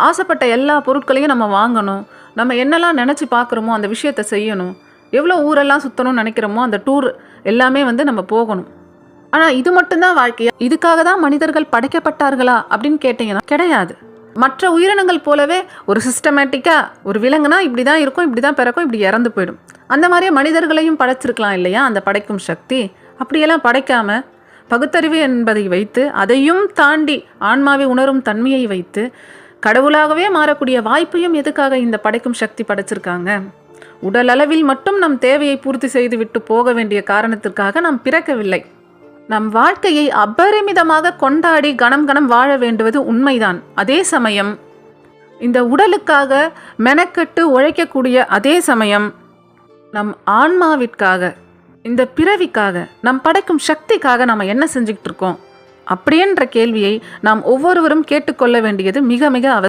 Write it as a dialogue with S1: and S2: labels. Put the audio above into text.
S1: ஆசைப்பட்ட எல்லா பொருட்களையும் நம்ம வாங்கணும். நம்ம என்னெல்லாம் நினச்சி பார்க்குறோமோ அந்த விஷயத்த செய்யணும். எவ்வளோ ஊரெல்லாம் சுற்றணும்னு நினைக்கிறோமோ அந்த டூர் எல்லாமே நம்ம போகணும். ஆனால் இது மட்டும்தான் வாழ்க்கையா? இதுக்காக தான் மனிதர்கள் படைக்கப்பட்டார்களா அப்படின்னு கேட்டிங்கன்னா கிடையாது. மற்ற உயிரினங்கள் போலவே ஒரு சிஸ்டமேட்டிக்காக ஒரு விலங்குனா இப்படி தான் இருக்கும், இப்படி தான் பிறக்கும், இப்படி இறந்து போயிடும். அந்த மாதிரியே மனிதர்களையும் படைச்சிருக்கலாம் இல்லையா அந்த படைக்கும் சக்தி? அப்படியெல்லாம் படைக்காம பகுத்தறிவு என்பதை வைத்து அதையும் தாண்டி ஆன்மாவை உணரும் தன்மையை வைத்து கடவுளாகவே மாறக்கூடிய வாய்ப்பையும் எதுக்காக இந்த படைக்கும் சக்தி படைச்சிருக்காங்க? உடல் அளவில் மட்டும் நம் தேவையை பூர்த்தி செய்து விட்டு போக வேண்டிய காரணத்திற்காக நாம் பிறக்கவில்லை. நம் வாழ்க்கையை அபரிமிதமாக கொண்டாடி கணம் கணம் வாழ வேண்டுவது உண்மைதான். அதே சமயம் இந்த உடலுக்காக மெனக்கெட்டு உழைக்கக்கூடிய அதே சமயம் நம் ஆன்மாவிற்காக, இந்த பிறவிக்காக, நம் படைக்கும் சக்திக்காக நாம் என்ன செஞ்சுக்கிட்டு இருக்கோம் அப்படின்ற கேள்வியை நாம் ஒவ்வொருவரும் கேட்டுக்கொள்ள வேண்டியது மிக மிக அவசியம்.